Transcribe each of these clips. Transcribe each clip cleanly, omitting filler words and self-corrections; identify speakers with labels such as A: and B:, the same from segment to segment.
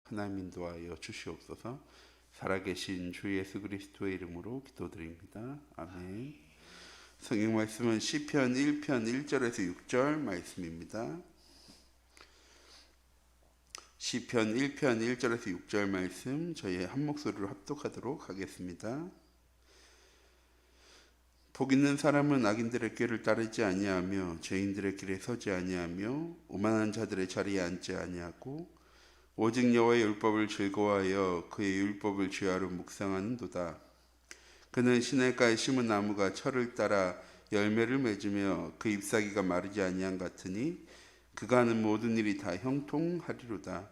A: 하나님 인도하여 주시옵소서. 살아계신 주 예수 그리스도의 이름으로 기도드립니다. 아멘. 성경 말씀은 시편 1편 1절에서 6절 말씀입니다. 시편 1편 1절에서 6절 말씀 저희 한 목소리로 합독하도록 하겠습니다. 복 있는 사람은 악인들의 꾀를 따르지 아니하며 죄인들의 길에 서지 아니하며 오만한 자들의 자리에 앉지 아니하고 오직 여호와의 율법을 즐거워하여 그의 율법을 주야로 묵상하는도다. 그는 시냇가에 심은 나무가 철을 따라 열매를 맺으며 그 잎사귀가 마르지 아니한 같으니 그가 하는 모든 일이 다 형통하리로다.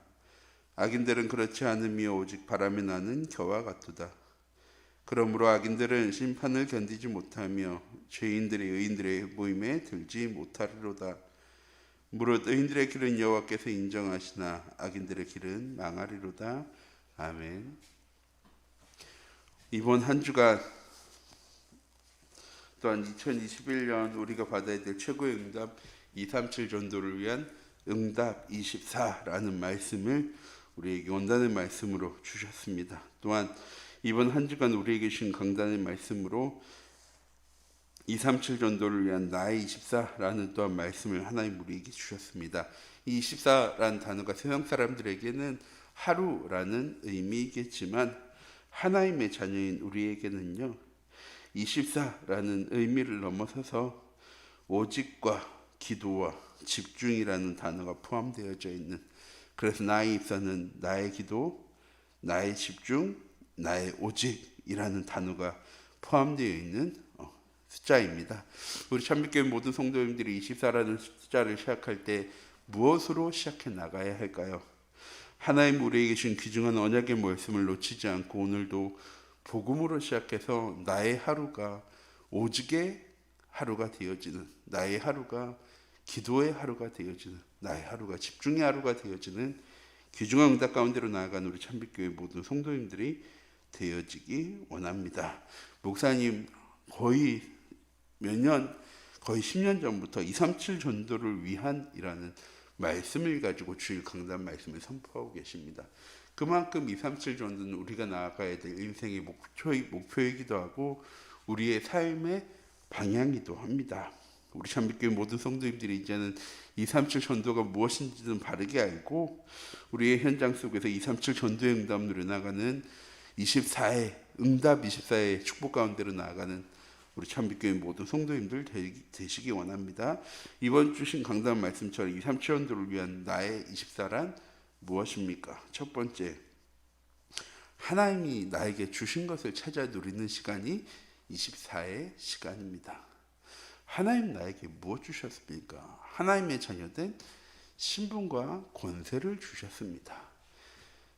A: 악인들은 그렇지 않으며 오직 바람에 나는 겨와 같도다. 그러므로 악인들은 심판을 견디지 못하며 죄인들이 의인들의 모임에 들지 못하리로다. 무릇 의인들의 길은 여호와께서 인정하시나 악인들의 길은 망하리로다. 아멘. 이번 한 주간 또한 2021년 우리가 받아야 될 최고의 응답 237 전도를 위한 응답 24라는 말씀을 우리에게 원단의 말씀으로 주셨습니다. 또한 이번 한 주간 우리에게 주신 강단의 말씀으로 237 전도를 위한 나의 24라는 또한 말씀을 하나님 우리에게 주셨습니다. 이 24라는 단어가 세상 사람들에게는 하루라는 의미이겠지만 하나님의 자녀인 우리에게는요 24라는 의미를 넘어서서 오직과 기도와 집중이라는 단어가 포함되어져 있는, 그래서 나의 24는 나의 기도, 나의 집중, 나의 오직이라는 단어가 포함되어 있는 숫자입니다. 우리 참빛교회 모든 성도님들이 24라는 숫자를 시작할 때 무엇으로 시작해 나가야 할까요? 하나님 우리에게 주신 귀중한 언약의 말씀을 놓치지 않고 오늘도 복음으로 시작해서 나의 하루가 오직의 하루가 되어지는, 나의 하루가 기도의 하루가 되어지는, 나의 하루가 집중의 하루가 되어지는 귀중한 응답 가운데로 나아간 우리 참빛교회 모든 성도님들이 되어지기 원합니다. 목사님 거의 거의 10년 전부터 237 전도를 위한이라는 말씀을 가지고 주일 강단 말씀을 선포하고 계십니다. 그만큼 237 전도는 우리가 나아가야 될 인생의 목표이기도 하고 우리의 삶의 방향이기도 합니다. 우리 참빛교회 모든 성도님들이 이제는 237 전도가 무엇인지는 바르게 알고 우리의 현장 속에서 237 전도의 응답 누려나가는 24의 응답 24의 축복 가운데로 나아가는 우리 참빛교회 모든 성도님들 되시기 원합니다. 이번 주신 강단 말씀처럼 237 전도를 위한 나의 24란 무엇입니까? 첫 번째, 하나님이 나에게 주신 것을 찾아 누리는 시간이 24의 시간입니다. 하나님 나에게 무엇 주셨습니까? 하나님의 자녀된 신분과 권세를 주셨습니다.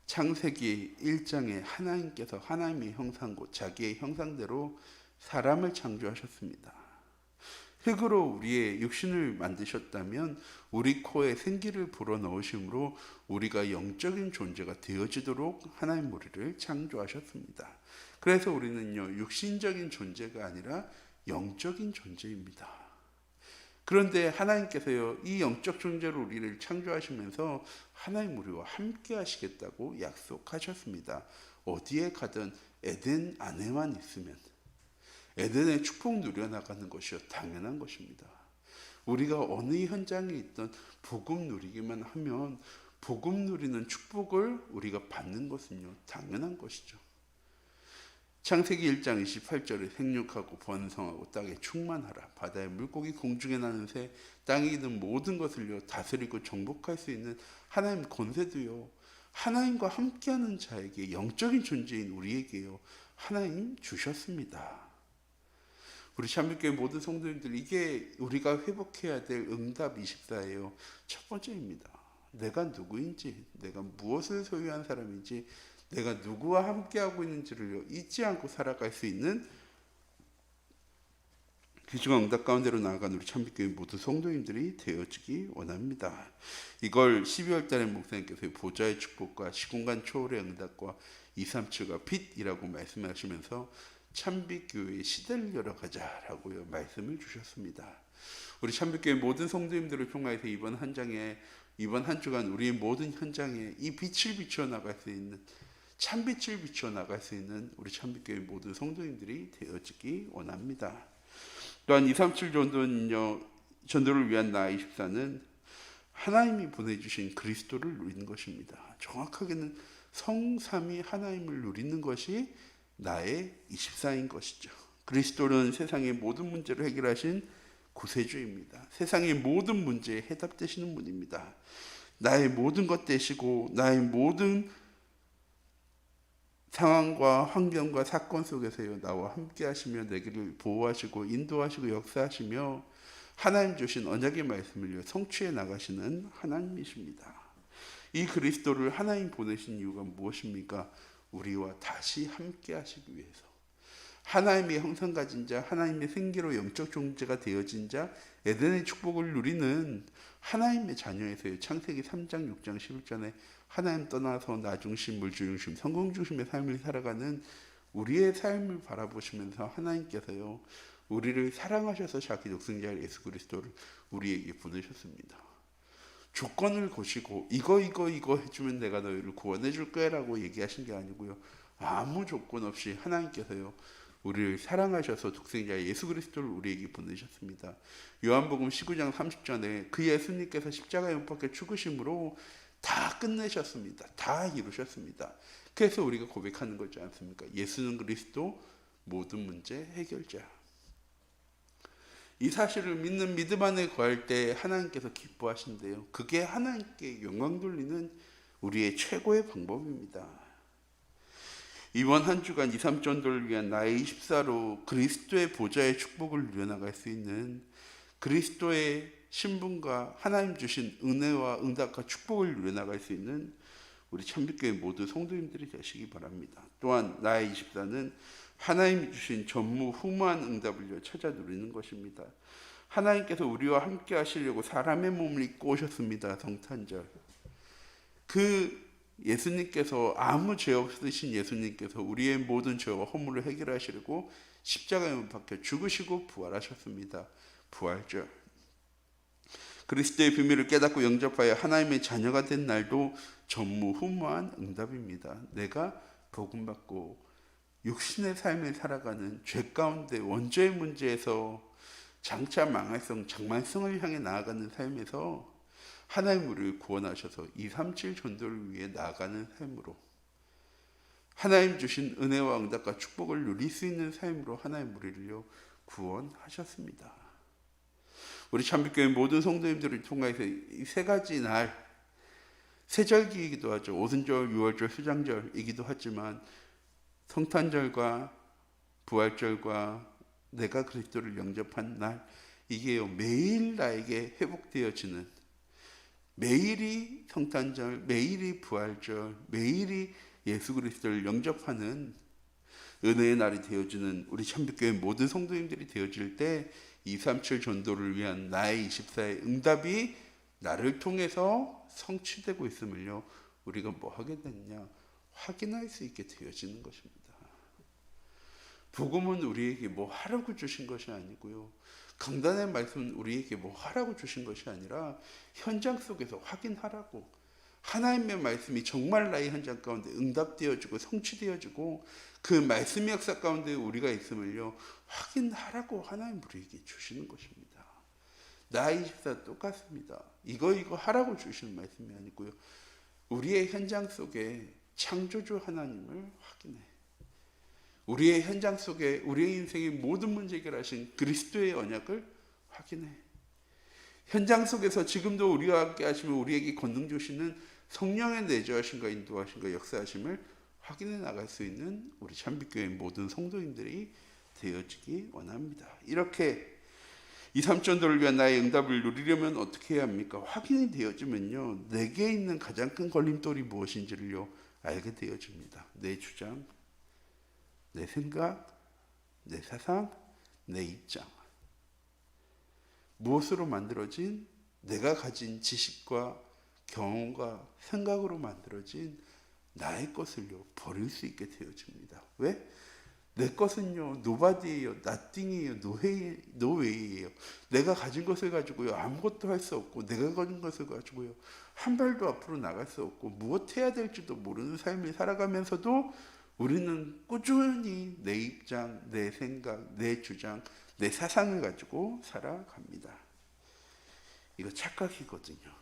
A: 창세기 1장에 하나님께서 하나님의 형상고 자기의 형상대로 사람을 창조하셨습니다. 흙으로 우리의 육신을 만드셨다면 우리 코에 생기를 불어넣으심으로 우리가 영적인 존재가 되어지도록 하나님 우리를 창조하셨습니다. 그래서 우리는요 육신적인 존재가 아니라 영적인 존재입니다. 그런데 하나님께서요 이 영적 존재로 우리를 창조하시면서 하나님 우리와 함께 하시겠다고 약속하셨습니다. 어디에 가든 에덴 안에만 있으면 에덴의 축복 누려나가는 것이요 당연한 것입니다. 우리가 어느 현장에 있든 복음 누리기만 하면 복음 누리는 축복을 우리가 받는 것은요 당연한 것이죠. 창세기 1장 28절에 생육하고 번성하고 땅에 충만하라. 바다의 물고기 공중에 나는 새 땅에 있는 모든 것을요 다스리고 정복할 수 있는 하나님 권세도요 하나님과 함께하는 자에게 영적인 존재인 우리에게요 하나님 주셨습니다. 우리 참빛교회 모든 성도님들 이게 우리가 회복해야 될 응답 24예요. 첫 번째입니다. 내가 누구인지, 내가 무엇을 소유한 사람인지, 내가 누구와 함께하고 있는지를 잊지 않고 살아갈 수 있는 귀중한 응답 가운데로 나아간 우리 참빛교회 모든 성도님들이 되어지기 원합니다. 이걸 12월 달에 목사님께서 보좌의 축복과 시공간 초월의 응답과 237과 빛이라고 말씀하시면서 참빛교회의 시대를 열어가자라고요 말씀을 주셨습니다. 우리 참빛교회 모든 성도님들을 통하여서 이번 한 장에 이번 한 주간 우리의 모든 현장에 이 빛을 비추어 나갈 수 있는, 참빛을 비추어 나갈 수 있는 우리 참빛교회 모든 성도님들이 되어지기 원합니다. 또한 237 전도를 위한 나 24는 하나님이 보내주신 그리스도를 누리는 것입니다. 정확하게는 성삼위 하나님을 누리는 것이 나의 24인 것이죠. 그리스도는 세상의 모든 문제를 해결하신 구세주입니다. 세상의 모든 문제에 해답되시는 분입니다. 나의 모든 것 되시고 나의 모든 상황과 환경과 사건 속에서요 나와 함께 하시며 내 길을 보호하시고 인도하시고 역사하시며 하나님 주신 언약의 말씀을 성취해 나가시는 하나님이십니다. 이 그리스도를 하나님 보내신 이유가 무엇입니까? 우리와 다시 함께 하시기 위해서, 하나님의 형상 가진 자, 하나님의 생기로 영적 존재가 되어진 자, 에덴의 축복을 누리는 하나님의 자녀에서의 창세기 3장 6장 11절에 하나님 떠나서 나 중심, 물질 중심, 성공 중심의 삶을 살아가는 우리의 삶을 바라보시면서 하나님께서요 우리를 사랑하셔서 자기 독생자 예수 그리스도를 우리에게 보내셨습니다. 조건을 거시고 이거 해주면 내가 너희를 구원해 줄 거야 라고 얘기하신 게 아니고요, 아무 조건 없이 하나님께서요 우리를 사랑하셔서 독생자 예수 그리스도를 우리에게 보내셨습니다. 요한복음 19장 30절에 그 예수님께서 십자가에 못 박혀 죽으심으로 다 끝내셨습니다. 다 이루셨습니다. 그래서 우리가 고백하는 거지 않습니까? 예수는 그리스도, 모든 문제 해결자. 이 사실을 믿는 믿음 안에 거할 때 하나님께서 기뻐하신대요. 그게 하나님께 영광 돌리는 우리의 최고의 방법입니다. 이번 한 주간 2-3 전도를 위한 나의 24로 그리스도의 보좌의 축복을 누려나갈 수 있는, 그리스도의 신분과 하나님 주신 은혜와 응답과 축복을 누려나갈 수 있는 우리 참빛교회 모두 성도님들이 되시기 바랍니다. 또한 나의 24는 하나님이 주신 전무후무한 응답을 찾아 누리는 것입니다. 하나님께서 우리와 함께 하시려고 사람의 몸을 입고 오셨습니다. 성탄절. 그 예수님께서, 아무 죄 없으신 예수님께서 우리의 모든 죄와 허물을 해결하시려고 십자가에 못 박혀 죽으시고 부활하셨습니다. 부활절. 그리스도의 비밀을 깨닫고 영접하여 하나님의 자녀가 된 날도 전무후무한 응답입니다. 내가 복음받고 육신의 삶을 살아가는 죄 가운데 원죄의 문제에서 장차 망할성, 장만성을 향해 나아가는 삶에서 하나님 우리를 구원하셔서 237 전도를 위해 나아가는 삶으로, 하나님 주신 은혜와 응답과 축복을 누릴 수 있는 삶으로 하나님 우리를요 구원하셨습니다. 우리 참빛교회 모든 성도님들을 통해서 이 세 가지 날, 세절기이기도 하죠. 오순절, 유월절, 수장절이기도 하지만 성탄절과 부활절과 내가 그리스도를 영접한 날, 이게요 매일 나에게 회복되어지는, 매일이 성탄절, 매일이 부활절, 매일이 예수 그리스도를 영접하는 은혜의 날이 되어지는 우리 참빛교회 모든 성도님들이 되어질 때 237 전도를 위한 나의 24의 응답이 나를 통해서 성취되고 있음을요 우리가 뭐 하게 됐냐 확인할 수 있게 되어지는 것입니다. 복음은 우리에게 뭐 하라고 주신 것이 아니고요, 강단의 말씀은 우리에게 뭐 하라고 주신 것이 아니라 현장 속에서 확인하라고, 하나님의 말씀이 정말 나의 현장 가운데 응답되어지고 성취되어지고 그 말씀의 역사 가운데 우리가 있음을요 확인하라고 하나님 우리에게 주시는 것입니다. 나의 24 똑같습니다. 이거 하라고 주시는 말씀이 아니고요, 우리의 현장 속에 창조주 하나님을 확인해, 우리의 현장 속에 우리의 인생의 모든 문제 해결하신 그리스도의 언약을 확인해, 현장 속에서 지금도 우리와 함께 하시며 우리에게 권능 주시는 성령의 내주하심과 인도하심과 역사하심을 확인해 나갈 수 있는 우리 참빛교회 모든 성도님들이 되어지기 원합니다. 이렇게 2-3 전도를 위한 나의 응답을 누리려면 어떻게 해야 합니까? 확인이 되어지면요 내게 있는 가장 큰 걸림돌이 무엇인지를요 알게 되어집니다. 내 주장, 내 생각, 내 사상, 내 입장, 무엇으로 만들어진, 내가 가진 지식과 경험과 생각으로 만들어진 나의 것을요 버릴 수 있게 되어집니다. 왜? 내 것은요 노바디예요, 나띵이에요, 노웨이예요. 내가 가진 것을 가지고요 아무것도 할 수 없고, 내가 가진 것을 가지고요 한 발도 앞으로 나갈 수 없고, 무엇 해야 될지도 모르는 삶을 살아가면서도 우리는 꾸준히 내 입장, 내 생각, 내 주장, 내 사상을 가지고 살아갑니다. 이거 착각이거든요.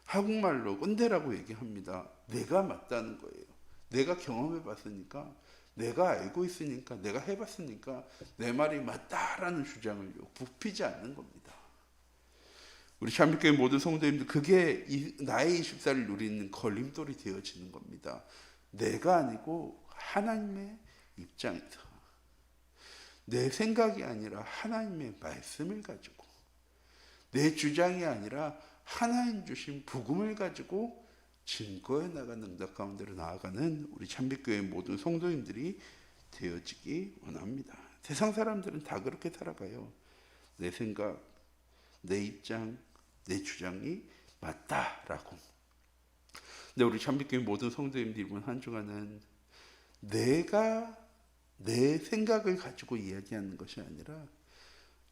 A: 한국말로 꼰대라고 얘기합니다. 내가 맞다는 거예요. 내가 경험해 봤으니까, 내가 알고 있으니까, 내가 해봤으니까 내 말이 맞다라는 주장을 굽히지 않는 겁니다. 우리 참빛교회 모든 성도님들, 그게 나의 24를 누리는 걸림돌이 되어지는 겁니다. 내가 아니고 하나님의 입장에서, 내 생각이 아니라 하나님의 말씀을 가지고, 내 주장이 아니라 하나님 주신 복음을 가지고 증거해 나가는 응답 가운데로 나아가는 우리 참빛교회 모든 성도님들이 되어지기 원합니다. 세상 사람들은 다 그렇게 살아가요. 내 생각, 내 입장, 내 주장이 맞다라고. 근데 우리 참빛교회 모든 성도님들 이번 한 주간은 내가 내 생각을 가지고 이야기하는 것이 아니라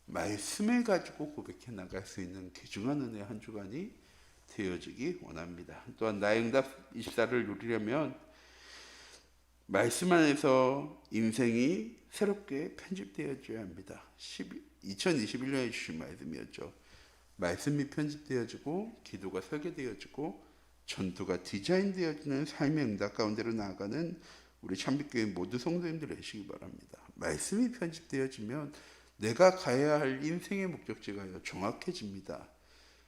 A: 말씀을 가지고 고백해 나갈 수 있는 귀중한 은혜 한 주간이 되어지기 원합니다. 또한 나의 응답 24를 누리려면 말씀 안에서 인생이 새롭게 편집되어져야 합니다. 2021년에 주신 말씀이었죠. 말씀이 편집되어지고, 기도가 설계되어지고, 전투가 디자인되어지는 삶의 응답 가운데로 나아가는 우리 참빛교회 모두 성도님들 되시기 바랍니다. 말씀이 편집되어지면 내가 가야 할 인생의 목적지가 정확해집니다.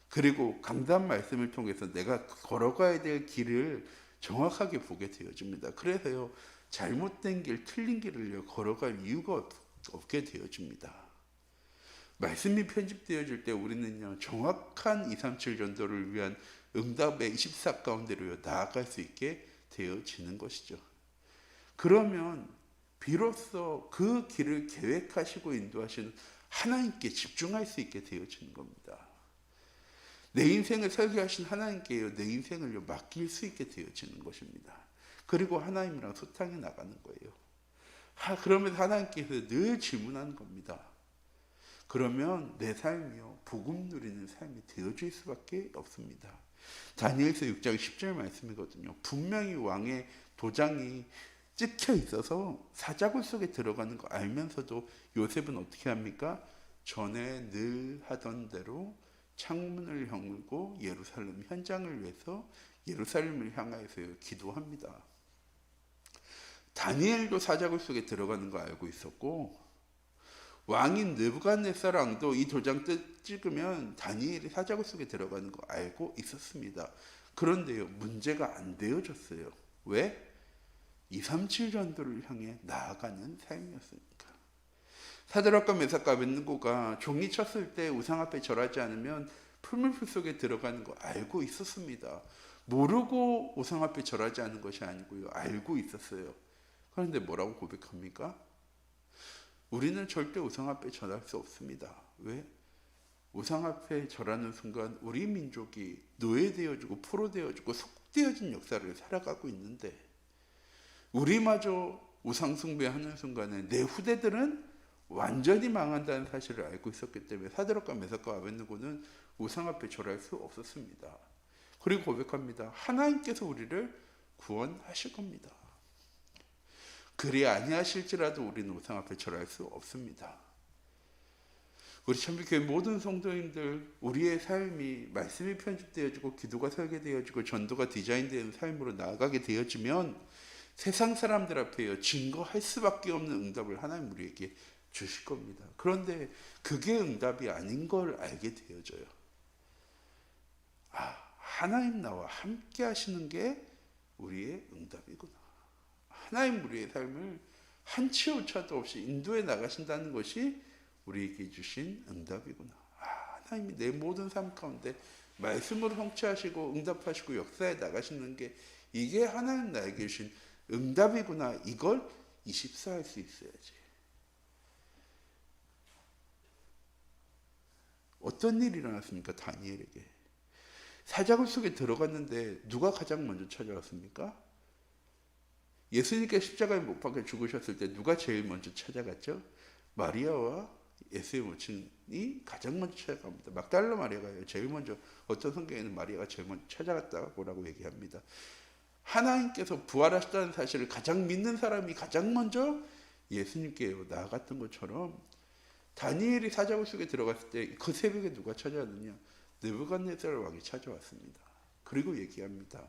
A: 그리고 강단 말씀을 통해서 내가 걸어가야 될 길을 정확하게 보게 되어집니다. 그래서요, 잘못된 길, 틀린 길을 걸어갈 이유가 없게 되어집니다. 말씀이 편집되어질 때 우리는요, 정확한 237 전도를 위한 응답의 24 가운데로 나아갈 수 있게 되어지는 것이죠. 그러면 비로소 그 길을 계획하시고 인도하시는 하나님께 집중할 수 있게 되어지는 겁니다. 내 인생을 설계하신 하나님께요, 내 인생을 맡길 수 있게 되어지는 것입니다. 그리고 하나님이랑 소통해 나가는 거예요. 그러면서 하나님께서 늘 질문하는 겁니다. 그러면 내 삶이요, 복음 누리는 삶이 되어질 수밖에 없습니다. 다니엘서 6장 10절 말씀이거든요. 분명히 왕의 도장이 찍혀 있어서 사자굴 속에 들어가는 거 알면서도 요셉은 어떻게 합니까? 전에 늘 하던 대로 창문을 열고 예루살렘 현장을 위해서 예루살렘을 향하여서 기도합니다. 다니엘도 사자굴 속에 들어가는 거 알고 있었고, 왕인 느부갓네살 왕도 이 도장 찍으면 다니엘이 사자굴 속에 들어가는 거 알고 있었습니다. 그런데요, 문제가 안 되어졌어요. 왜? 237 전도를 향해 나아가는 삶이었으니까. 사드락과 메삭과 아벳느고가 종이 쳤을 때 우상 앞에 절하지 않으면 풀물불 속에 들어가는 거 알고 있었습니다. 모르고 우상 앞에 절하지 않은 것이 아니고요, 알고 있었어요. 그런데 뭐라고 고백합니까? 우리는 절대 우상 앞에 절할 수 없습니다. 왜? 우상 앞에 절하는 순간 우리 민족이 노예되어지고 포로되어지고 속되어진 역사를 살아가고 있는데, 우리마저 우상 숭배하는 순간에 내 후대들은 완전히 망한다는 사실을 알고 있었기 때문에 사드락과 메삭과 아벳느고는 우상 앞에 절할 수 없었습니다. 그리고 고백합니다. 하나님께서 우리를 구원하실 겁니다. 그리 아니하실지라도 우리는 우상 앞에 절할 수 없습니다. 우리 참빛교회 모든 성도님들, 우리의 삶이 말씀이 편집되어지고 기도가 설계되어지고 전도가 디자인되는 삶으로 나아가게 되어지면 세상 사람들 앞에요, 증거할 수밖에 없는 응답을 하나님 우리에게 주실 겁니다. 그런데 그게 응답이 아닌 걸 알게 되어져요. 하나님 나와 함께 하시는 게 우리의 응답이구나. 하나님 우리의 삶을 한치 오차도 없이 인도해 나가신다는 것이 우리에게 주신 응답이구나. 하나님이 내 모든 삶 가운데 말씀으로 성취하시고 응답하시고 역사해 나가시는 게, 이게 하나님 나에게 주신 응답이구나. 이걸 24할 수 있어야지. 어떤 일이 일어났습니까? 다니엘에게. 사자굴 속에 들어갔는데 누가 가장 먼저 찾아왔습니까? 예수님께 십자가에 못 박혀 죽으셨을 때 누가 제일 먼저 찾아갔죠? 마리아와 예수의 모친이 가장 먼저 찾아갑니다. 막달라 마리아가요. 제일 먼저, 어떤 성경에는 마리아가 제일 먼저 찾아갔다고 얘기합니다. 하나님께서 부활하셨다는 사실을 가장 믿는 사람이 가장 먼저 예수님께 나아갔던 것처럼, 다니엘이 사자굴 속에 들어갔을 때 그 새벽에 누가 찾아왔느냐? 느부갓네살 왕이 찾아왔습니다. 그리고 얘기합니다.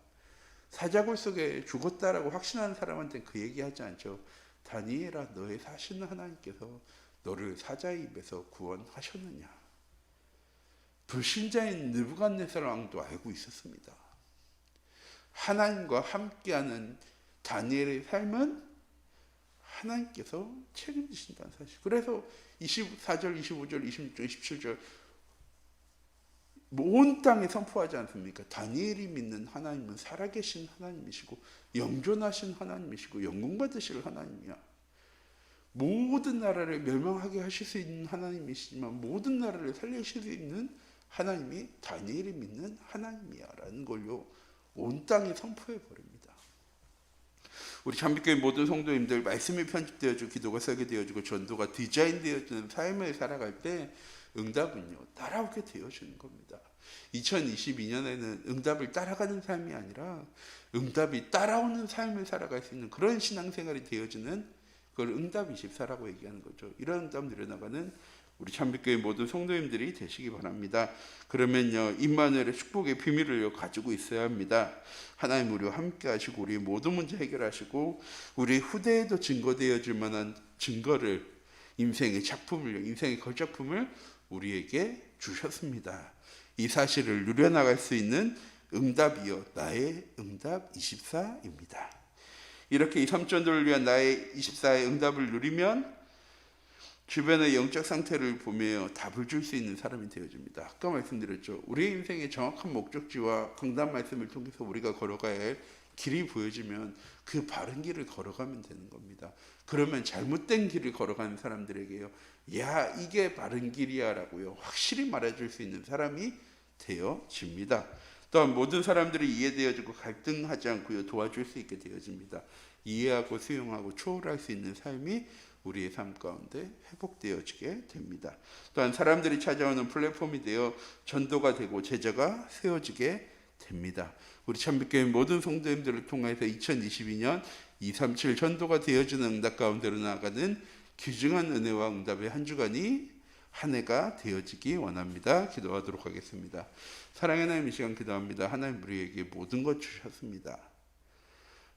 A: 사자굴 속에 죽었다라고 확신하는 사람한테 그 얘기하지 않죠. 다니엘아, 너의 사시는 하나님께서 너를 사자의 입에서 구원하셨느냐? 불신자인 느부갓네살 왕도 알고 있었습니다. 하나님과 함께하는 다니엘의 삶은 하나님께서 책임지신다는 사실. 그래서 24절, 25절, 26절, 27절 온 땅에 선포하지 않습니까? 다니엘이 믿는 하나님은 살아계신 하나님이시고 영존하신 하나님이시고 영광받으실 하나님이야. 모든 나라를 멸망하게 하실 수 있는 하나님이시지만 모든 나라를 살리실 수 있는 하나님이 다니엘이 믿는 하나님이야 라는 걸요, 온 땅에 선포해 버립니다. 우리 참빛교회 모든 성도님들, 말씀이 편집되어지고 기도가 설계되어지고 전도가 디자인되어지는 삶을 살아갈 때 응답은요 따라오게 되어지는 겁니다. 2022년에는 응답을 따라가는 삶이 아니라 응답이 따라오는 삶을 살아갈 수 있는 그런 신앙생활이 되어지는, 그걸 응답 24라고 얘기하는 거죠. 이런 응답 누려나가는 우리 참빛교회 모든 성도님들이 되시기 바랍니다. 그러면요, 임마누엘의 축복의 비밀을 가지고 있어야 합니다. 하나님 우리와 함께 하시고 우리의 모든 문제 해결하시고 우리 후대에도 증거되어질 만한 증거를, 인생의 작품을, 인생의 걸작품을 우리에게 주셨습니다. 이 사실을 누려나갈 수 있는 응답이요, 나의 응답 24입니다. 이렇게 이 삼전도를 위한 나의 24의 응답을 누리면 주변의 영적 상태를 보며 답을 줄 수 있는 사람이 되어집니다. 아까 말씀드렸죠. 우리의 인생의 정확한 목적지와 강단 말씀을 통해서 우리가 걸어가야 할 길이 보여지면 그 바른 길을 걸어가면 되는 겁니다. 그러면 잘못된 길을 걸어가는 사람들에게요, 야, 이게 바른 길이야 라고요 확실히 말해줄 수 있는 사람이 되어집니다. 또한 모든 사람들이 이해되어지고 갈등하지 않고요 도와줄 수 있게 되어집니다. 이해하고 수용하고 초월할 수 있는 삶이 우리의 삶 가운데 회복되어지게 됩니다. 또한 사람들이 찾아오는 플랫폼이 되어 전도가 되고 제자가 세워지게 됩니다. 우리 참빛교회 모든 성도님들을 통해서 2022년 237 전도가 되어지는 응답 가운데로 나아가는 귀중한 은혜와 응답의 한 주간이 한 해가 되어지기 원합니다. 기도하도록 하겠습니다. 사랑의 하나님, 이 시간 기도합니다. 하나님 우리에게 모든 것 주셨습니다.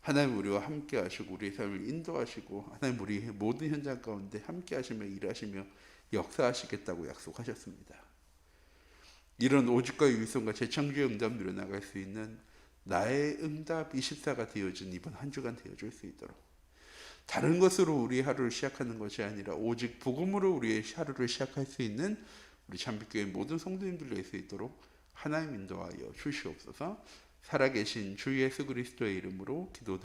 A: 하나님 우리와 함께 하시고 우리의 삶을 인도하시고 하나님 우리의 모든 현장 가운데 함께 하시며 일하시며 역사하시겠다고 약속하셨습니다. 이런 오직과 유일성과 재창조의 응답 누려나갈 수 있는 나의 응답 24가 되어진 이번 한 주간 되어줄 수 있도록, 다른 것으로 우리 하루를 시작하는 것이 아니라 오직 복음으로 우리의 하루를 시작할 수 있는 우리 참빛교회 모든 성도님들 될 수 있도록 하나님 인도하여 주시옵소서. 살아계신 주 예수 그리스도의 이름으로 기도드립니다.